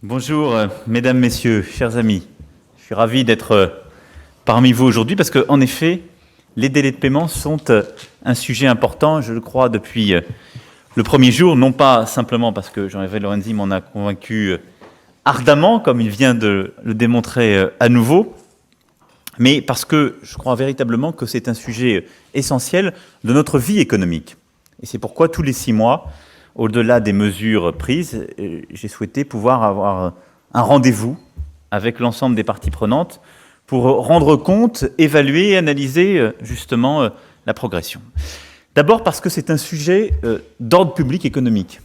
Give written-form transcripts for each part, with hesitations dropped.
Bonjour, mesdames, messieurs, chers amis. Je suis ravi d'être parmi vous aujourd'hui parce qu'en effet, les délais de paiement sont un sujet important, je le crois, depuis le premier jour, non pas simplement parce que Jean-Yves Lorenzi m'en a convaincu ardemment, comme il vient de le démontrer à nouveau, mais parce que je crois véritablement que c'est un sujet essentiel de notre vie économique. Et c'est pourquoi tous les 6 mois, au-delà des mesures prises, j'ai souhaité pouvoir avoir un rendez-vous avec l'ensemble des parties prenantes pour rendre compte, évaluer et analyser justement la progression. D'abord parce que c'est un sujet d'ordre public économique.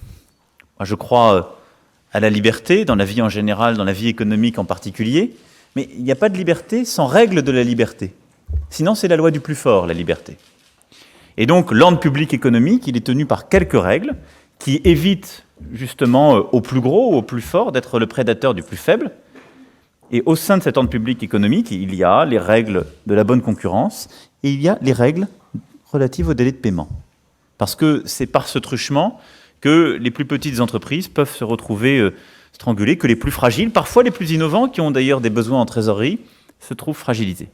Moi, je crois à la liberté, dans la vie en général, dans la vie économique en particulier, mais il n'y a pas de liberté sans règle de la liberté. Sinon, c'est la loi du plus fort, la liberté. Et donc, l'ordre public économique, il est tenu par quelques règles qui évitent justement au plus gros, au plus fort, d'être le prédateur du plus faible. Et au sein de cet ordre public économique, il y a les règles de la bonne concurrence et il y a les règles relatives au délai de paiement. Parce que c'est par ce truchement que les plus petites entreprises peuvent se retrouver strangulées, que les plus fragiles, parfois les plus innovants, qui ont d'ailleurs des besoins en trésorerie, se trouvent fragilisés.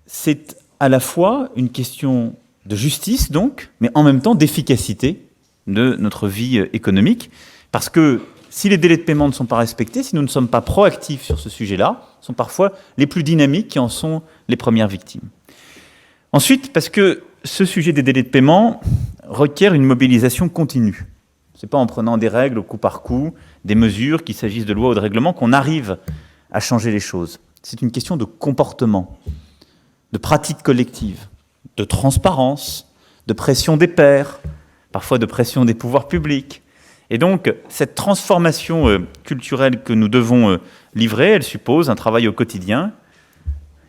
C'est à la fois une question de justice, donc, mais en même temps d'efficacité de notre vie économique, parce que si les délais de paiement ne sont pas respectés, si nous ne sommes pas proactifs sur ce sujet-là, ce sont parfois les plus dynamiques qui en sont les premières victimes. Ensuite, parce que ce sujet des délais de paiement requiert une mobilisation continue. Ce n'est pas en prenant des règles au coup par coup, des mesures, qu'il s'agisse de lois ou de règlements, qu'on arrive à changer les choses. C'est une question de comportement, de pratique collective, de transparence, de pression des pairs, parfois de pression des pouvoirs publics. Et donc, cette transformation culturelle que nous devons livrer, elle suppose un travail au quotidien.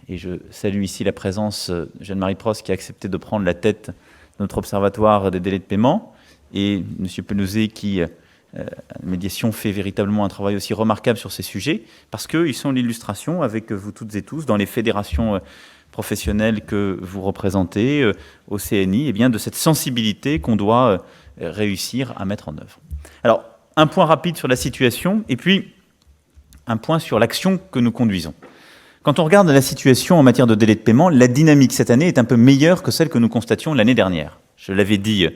Et je salue ici la présence de Jeanne-Marie Prost qui a accepté de prendre la tête de notre observatoire des délais de paiement, et M. Pelouzet qui, à la médiation, fait véritablement un travail aussi remarquable sur ces sujets, parce qu'ils sont l'illustration, avec vous toutes et tous, dans les fédérations professionnelles que vous représentez, au CNI, et bien de cette sensibilité qu'on doit réussir à mettre en œuvre. Alors, un point rapide sur la situation, et puis un point sur l'action que nous conduisons. Quand on regarde la situation en matière de délai de paiement, la dynamique cette année est un peu meilleure que celle que nous constations l'année dernière. Je l'avais dit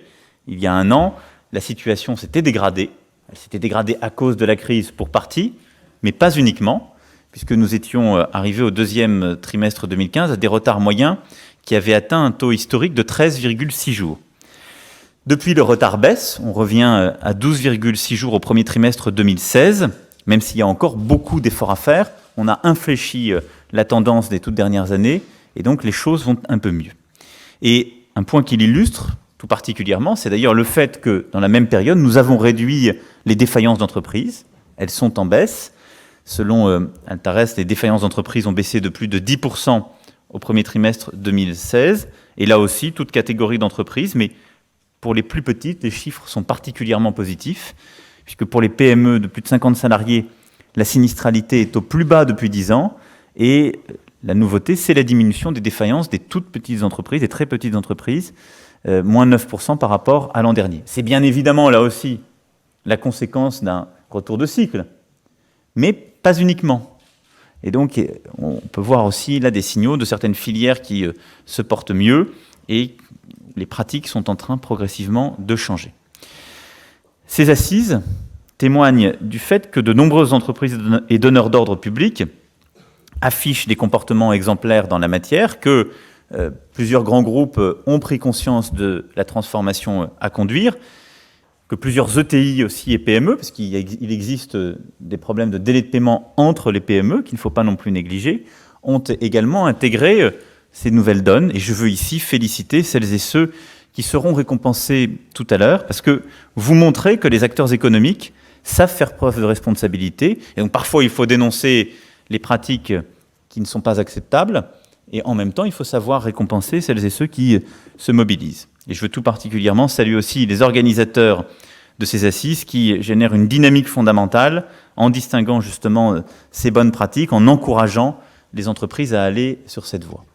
il y a 1 an, la situation s'était dégradée. Elle s'était dégradée à cause de la crise pour partie, mais pas uniquement, puisque nous étions arrivés au 2e trimestre 2015 à des retards moyens qui avaient atteint un taux historique de 13,6 jours. Depuis, le retard baisse, on revient à 12,6 jours au premier trimestre 2016, même s'il y a encore beaucoup d'efforts à faire. On a infléchi la tendance des toutes dernières années, et donc les choses vont un peu mieux. Et un point qui l'illustre tout particulièrement, c'est d'ailleurs le fait que, dans la même période, nous avons réduit les défaillances d'entreprises. Elles sont en baisse. Selon Altares, les défaillances d'entreprises ont baissé de plus de 10% au premier trimestre 2016. Et là aussi, toute catégorie d'entreprises, mais pour les plus petites, les chiffres sont particulièrement positifs, puisque pour les PME de plus de 50 salariés, la sinistralité est au plus bas depuis 10 ans, et la nouveauté, c'est la diminution des défaillances des toutes petites entreprises, des très petites entreprises, moins 9% par rapport à l'an dernier. C'est bien évidemment, là aussi, la conséquence d'un retour de cycle, mais pas uniquement. Et donc, on peut voir aussi là des signaux de certaines filières qui se portent mieux, et les pratiques sont en train progressivement de changer. Ces assises témoignent du fait que de nombreuses entreprises et donneurs d'ordre publics affichent des comportements exemplaires dans la matière, que plusieurs grands groupes ont pris conscience de la transformation à conduire, que plusieurs ETI aussi et PME, parce qu'il existe des problèmes de délai de paiement entre les PME, qu'il ne faut pas non plus négliger, ont également intégré ces nouvelles donnes. Et je veux ici féliciter celles et ceux qui seront récompensés tout à l'heure, parce que vous montrez que les acteurs économiques savent faire preuve de responsabilité. Et donc parfois, il faut dénoncer les pratiques qui ne sont pas acceptables, et en même temps, il faut savoir récompenser celles et ceux qui se mobilisent. Et je veux tout particulièrement saluer aussi les organisateurs de ces assises qui génèrent une dynamique fondamentale en distinguant justement ces bonnes pratiques, en encourageant les entreprises à aller sur cette voie.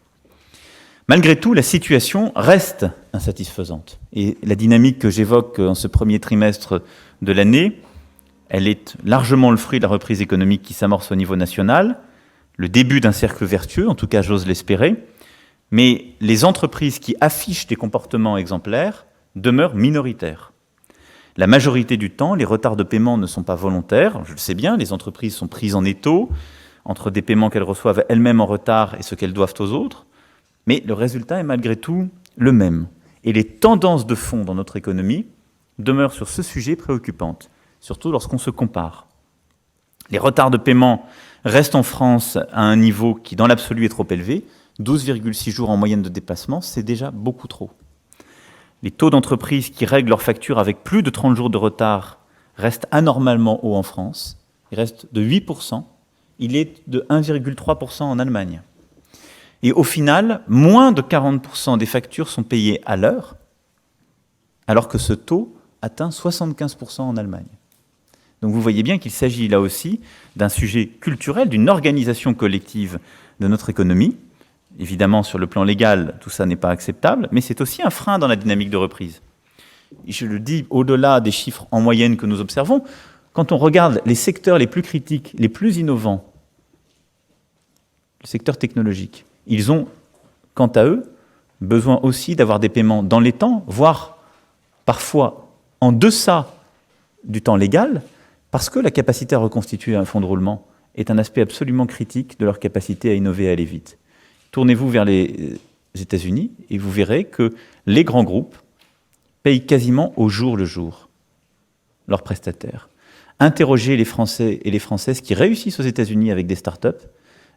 Malgré tout, la situation reste insatisfaisante. Et la dynamique que j'évoque en ce premier trimestre de l'année Elle est largement le fruit de la reprise économique qui s'amorce au niveau national, le début d'un cercle vertueux, en tout cas j'ose l'espérer, mais les entreprises qui affichent des comportements exemplaires demeurent minoritaires. La majorité du temps, les retards de paiement ne sont pas volontaires, je le sais bien, les entreprises sont prises en étau entre des paiements qu'elles reçoivent elles-mêmes en retard et ce qu'elles doivent aux autres, mais le résultat est malgré tout le même. Et les tendances de fond dans notre économie demeurent sur ce sujet préoccupantes, surtout lorsqu'on se compare. Les retards de paiement restent en France à un niveau qui, dans l'absolu, est trop élevé. 12,6 jours en moyenne de dépassement, c'est déjà beaucoup trop. Les taux d'entreprises qui règlent leurs factures avec plus de 30 jours de retard restent anormalement hauts en France. Il reste de 8%. Il est de 1,3% en Allemagne. Et au final, moins de 40% des factures sont payées à l'heure, alors que ce taux atteint 75% en Allemagne. Donc vous voyez bien qu'il s'agit là aussi d'un sujet culturel, d'une organisation collective de notre économie. Évidemment, sur le plan légal, tout ça n'est pas acceptable, mais c'est aussi un frein dans la dynamique de reprise. Et je le dis au-delà des chiffres en moyenne que nous observons, quand on regarde les secteurs les plus critiques, les plus innovants, le secteur technologique, ils ont, quant à eux, besoin aussi d'avoir des paiements dans les temps, voire parfois en deçà du temps légal, parce que la capacité à reconstituer un fonds de roulement est un aspect absolument critique de leur capacité à innover et à aller vite. Tournez-vous vers les États-Unis et vous verrez que les grands groupes payent quasiment au jour le jour leurs prestataires. Interrogez les Français et les Françaises qui réussissent aux États-Unis avec des startups,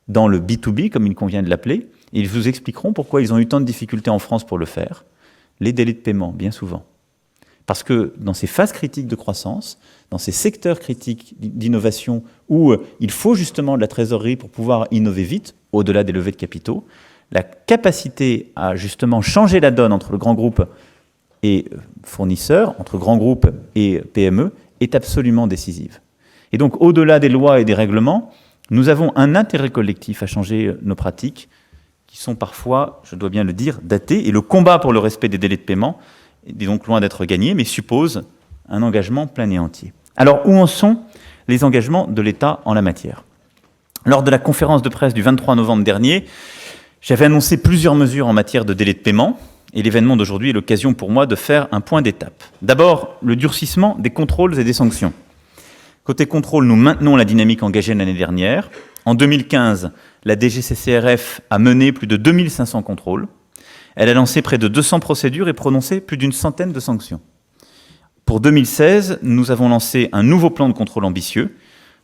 dans le B2B, comme il convient de l'appeler, et ils vous expliqueront pourquoi ils ont eu tant de difficultés en France pour le faire. Les délais de paiement, bien souvent. Parce que dans ces phases critiques de croissance, dans ces secteurs critiques d'innovation où il faut justement de la trésorerie pour pouvoir innover vite, au-delà des levées de capitaux, la capacité à justement changer la donne entre le grand groupe et fournisseurs, entre grands groupes et PME, est absolument décisive. Et donc, au-delà des lois et des règlements, nous avons un intérêt collectif à changer nos pratiques qui sont parfois, je dois bien le dire, datées. Et le combat pour le respect des délais de paiement est donc loin d'être gagné, mais suppose un engagement plein et entier. Alors, où en sont les engagements de l'État en la matière ? Lors de la conférence de presse du 23 novembre dernier, j'avais annoncé plusieurs mesures en matière de délais de paiement, et l'événement d'aujourd'hui est l'occasion pour moi de faire un point d'étape. D'abord, le durcissement des contrôles et des sanctions. Côté contrôle, nous maintenons la dynamique engagée l'année dernière. En 2015, la DGCCRF a mené plus de 2500 contrôles. Elle a lancé près de 200 procédures et prononcé plus d'une centaine de sanctions. Pour 2016, nous avons lancé un nouveau plan de contrôle ambitieux.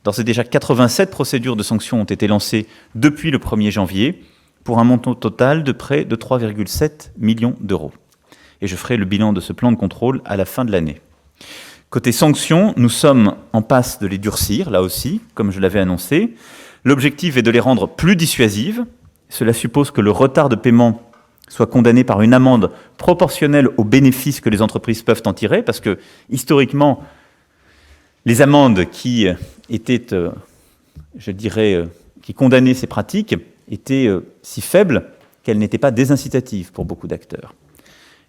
D'ores et déjà, 87 procédures de sanctions ont été lancées depuis le 1er janvier, pour un montant total de près de 3,7 millions d'euros. Et je ferai le bilan de ce plan de contrôle à la fin de l'année. Côté sanctions, nous sommes en passe de les durcir, là aussi, comme je l'avais annoncé. L'objectif est de les rendre plus dissuasives. Cela suppose que le retard de paiement soit condamné par une amende proportionnelle aux bénéfices que les entreprises peuvent en tirer, parce que, historiquement, les amendes qui étaient, qui condamnaient ces pratiques étaient si faibles qu'elles n'étaient pas désincitatives pour beaucoup d'acteurs.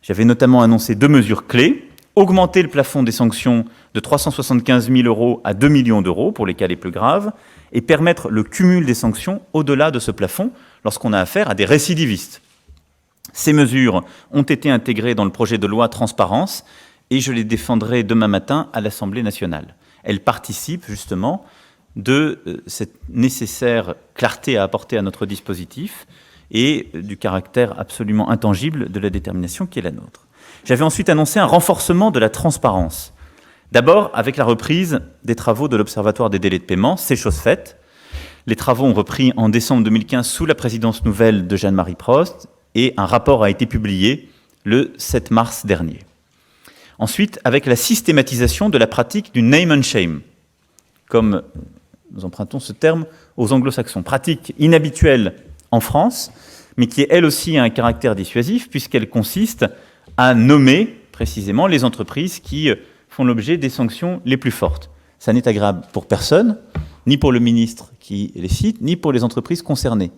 J'avais notamment annoncé 2 mesures clés. Augmenter le plafond des sanctions de 375 000 euros à 2 millions d'euros pour les cas les plus graves et permettre le cumul des sanctions au-delà de ce plafond lorsqu'on a affaire à des récidivistes. Ces mesures ont été intégrées dans le projet de loi Transparence et je les défendrai demain matin à l'Assemblée nationale. Elles participent justement de cette nécessaire clarté à apporter à notre dispositif et du caractère absolument intangible de la détermination qui est la nôtre. J'avais ensuite annoncé un renforcement de la transparence. D'abord, avec la reprise des travaux de l'Observatoire des délais de paiement, c'est chose faite. Les travaux ont repris en décembre 2015 sous la présidence nouvelle de Jeanne-Marie Prost et un rapport a été publié le 7 mars dernier. Ensuite, avec la systématisation de la pratique du name and shame, comme nous empruntons ce terme aux anglo-saxons, pratique inhabituelle en France, mais qui elle aussi a un caractère dissuasif puisqu'elle consiste à nommer précisément les entreprises qui font l'objet des sanctions les plus fortes. Ça n'est agréable pour personne, ni pour le ministre qui les cite, ni pour les entreprises concernées.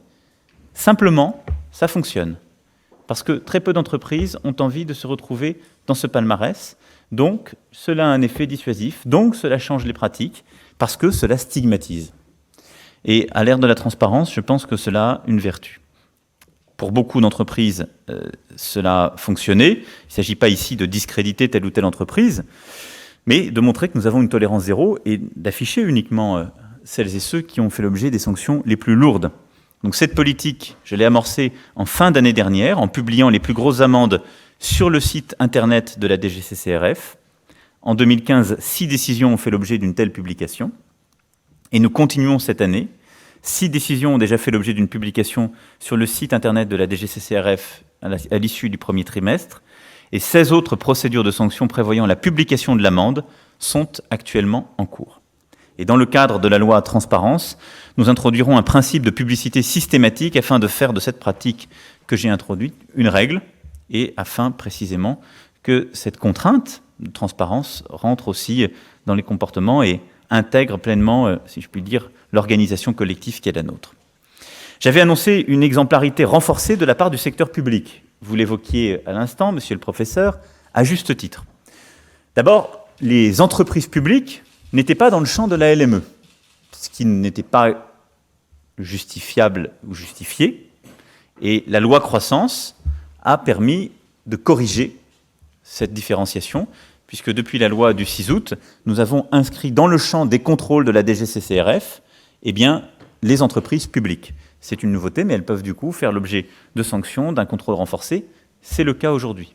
Simplement, ça fonctionne. parce que très peu d'entreprises ont envie de se retrouver dans ce palmarès. Donc, cela a un effet dissuasif, donc cela change les pratiques, parce que cela stigmatise. Et à l'ère de la transparence, je pense que cela a une vertu. Pour beaucoup d'entreprises, cela a fonctionné. Il ne s'agit pas ici de discréditer telle ou telle entreprise, mais de montrer que nous avons une tolérance zéro et d'afficher uniquement celles et ceux qui ont fait l'objet des sanctions les plus lourdes. Donc cette politique, je l'ai amorcée en fin d'année dernière, en publiant les plus grosses amendes sur le site internet de la DGCCRF. En 2015, 6 décisions ont fait l'objet d'une telle publication. Et nous continuons cette année. 6 décisions ont déjà fait l'objet d'une publication sur le site internet de la DGCCRF à l'issue du premier trimestre. Et 16 autres procédures de sanctions prévoyant la publication de l'amende sont actuellement en cours. Et dans le cadre de la loi Transparence, nous introduirons un principe de publicité systématique afin de faire de cette pratique que j'ai introduite une règle et afin précisément que cette contrainte de transparence rentre aussi dans les comportements et intègre pleinement, si je puis dire, l'organisation collective qui est la nôtre. J'avais annoncé une exemplarité renforcée de la part du secteur public. Vous l'évoquiez à l'instant, monsieur le professeur, à juste titre. D'abord, les entreprises publiques n'étaient pas dans le champ de la LME, ce qui n'était pas justifiable ou justifié. Et la loi croissance a permis de corriger cette différenciation, puisque depuis la loi du 6 août, nous avons inscrit dans le champ des contrôles de la DGCCRF les entreprises publiques. C'est une nouveauté, mais elles peuvent du coup faire l'objet de sanctions, d'un contrôle renforcé. C'est le cas aujourd'hui.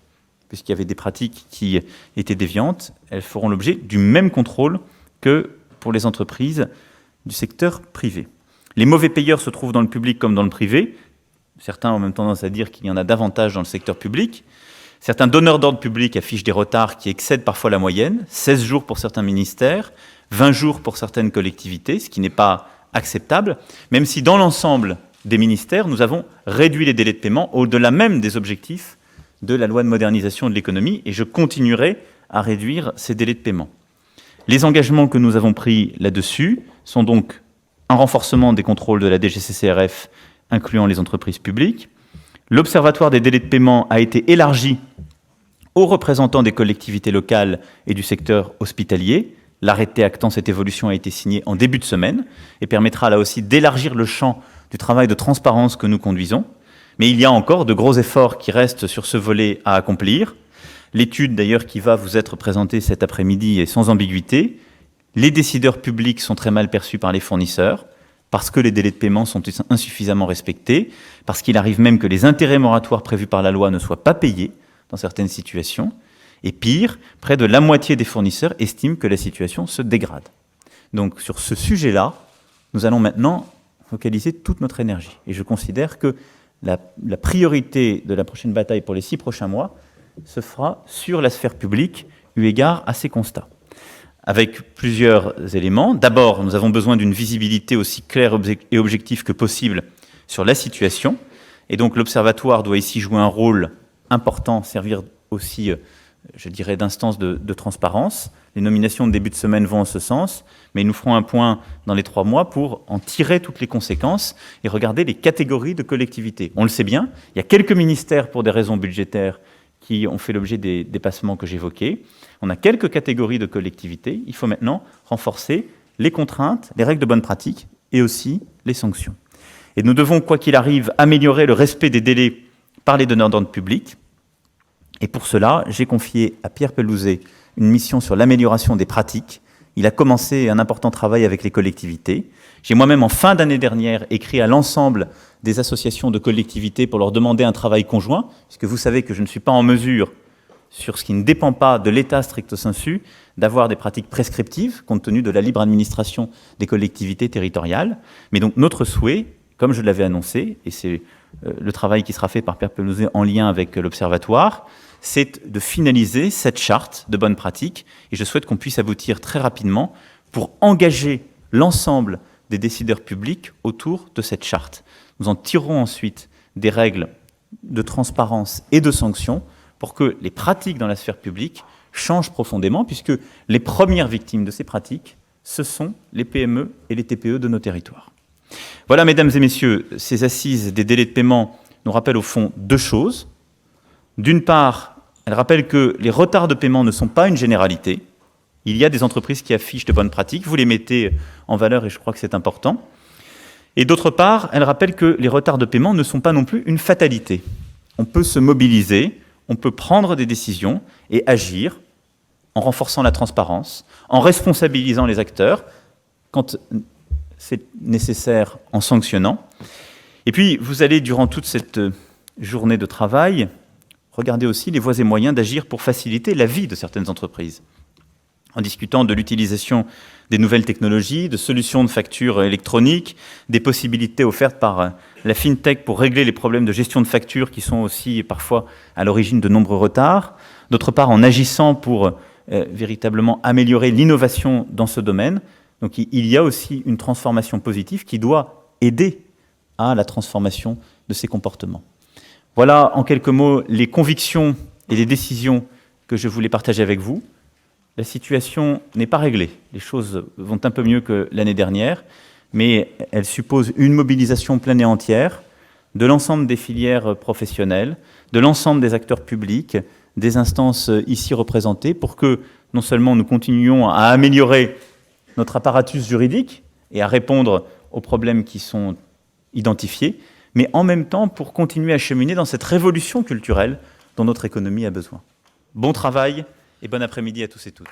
Puisqu'il y avait des pratiques qui étaient déviantes, elles feront l'objet du même contrôle que pour les entreprises du secteur privé. Les mauvais payeurs se trouvent dans le public comme dans le privé. Certains ont même tendance à dire qu'il y en a davantage dans le secteur public. Certains donneurs d'ordre public affichent des retards qui excèdent parfois la moyenne, 16 jours pour certains ministères, 20 jours pour certaines collectivités, ce qui n'est pas acceptable, même si dans l'ensemble des ministères, nous avons réduit les délais de paiement au-delà même des objectifs de la loi de modernisation de l'économie, et je continuerai à réduire ces délais de paiement. Les engagements que nous avons pris là-dessus sont donc un renforcement des contrôles de la DGCCRF, incluant les entreprises publiques. L'Observatoire des délais de paiement a été élargi aux représentants des collectivités locales et du secteur hospitalier. L'arrêté actant cette évolution a été signé en début de semaine et permettra là aussi d'élargir le champ du travail de transparence que nous conduisons. Mais il y a encore de gros efforts qui restent sur ce volet à accomplir. L'étude d'ailleurs qui va vous être présentée cet après-midi est sans ambiguïté. Les décideurs publics sont très mal perçus par les fournisseurs parce que les délais de paiement sont insuffisamment respectés, parce qu'il arrive même que les intérêts moratoires prévus par la loi ne soient pas payés dans certaines situations. Et pire, près de la moitié des fournisseurs estiment que la situation se dégrade. Donc sur ce sujet-là, nous allons maintenant focaliser toute notre énergie. Et je considère que la priorité de la prochaine bataille pour les 6 prochains mois se fera sur la sphère publique, eu égard à ces constats. Avec plusieurs éléments. D'abord, nous avons besoin d'une visibilité aussi claire et objective que possible sur la situation. Et donc l'Observatoire doit ici jouer un rôle important, servir aussi, je dirais, d'instance de transparence. Les nominations de début de semaine vont en ce sens, mais nous ferons un point dans les 3 mois pour en tirer toutes les conséquences et regarder les catégories de collectivités. On le sait bien, il y a quelques ministères pour des raisons budgétaires qui ont fait l'objet des dépassements que j'évoquais. On a quelques catégories de collectivités. Il faut maintenant renforcer les contraintes, les règles de bonne pratique et aussi les sanctions. Et nous devons, quoi qu'il arrive, améliorer le respect des délais par les donneurs d'ordre public. Et pour cela, j'ai confié à Pierre Pelouzet une mission sur l'amélioration des pratiques. Il a commencé un important travail avec les collectivités. J'ai moi-même, en fin d'année dernière, écrit à l'ensemble des associations de collectivités pour leur demander un travail conjoint, puisque vous savez que je ne suis pas en mesure, sur ce qui ne dépend pas de l'État stricto sensu, d'avoir des pratiques prescriptives, compte tenu de la libre administration des collectivités territoriales. Mais donc notre souhait, comme je l'avais annoncé, et c'est le travail qui sera fait par Pierre Pelouzet en lien avec l'Observatoire, c'est de finaliser cette charte de bonnes pratiques, et je souhaite qu'on puisse aboutir très rapidement pour engager l'ensemble des décideurs publics autour de cette charte. Nous en tirerons ensuite des règles de transparence et de sanctions pour que les pratiques dans la sphère publique changent profondément, puisque les premières victimes de ces pratiques, ce sont les PME et les TPE de nos territoires. Voilà, mesdames et messieurs, ces assises des délais de paiement nous rappellent au fond 2 choses. D'une part, elle rappelle que les retards de paiement ne sont pas une généralité. Il y a des entreprises qui affichent de bonnes pratiques, vous les mettez en valeur et je crois que c'est important. Et d'autre part, elle rappelle que les retards de paiement ne sont pas non plus une fatalité. On peut se mobiliser, on peut prendre des décisions et agir en renforçant la transparence, en responsabilisant les acteurs, quand c'est nécessaire, en sanctionnant. Et puis, vous allez, durant toute cette journée de travail, regarder aussi les voies et moyens d'agir pour faciliter la vie de certaines entreprises, en discutant de l'utilisation des nouvelles technologies, de solutions de factures électroniques, des possibilités offertes par la FinTech pour régler les problèmes de gestion de factures qui sont aussi parfois à l'origine de nombreux retards. D'autre part, en agissant pour véritablement améliorer l'innovation dans ce domaine. Donc il y a aussi une transformation positive qui doit aider à la transformation de ces comportements. Voilà en quelques mots les convictions et les décisions que je voulais partager avec vous. La situation n'est pas réglée. Les choses vont un peu mieux que l'année dernière, mais elle suppose une mobilisation pleine et entière de l'ensemble des filières professionnelles, de l'ensemble des acteurs publics, des instances ici représentées, pour que non seulement nous continuions à améliorer notre apparatus juridique et à répondre aux problèmes qui sont identifiés, mais en même temps pour continuer à cheminer dans cette révolution culturelle dont notre économie a besoin. Bon travail et bon après-midi à tous et toutes.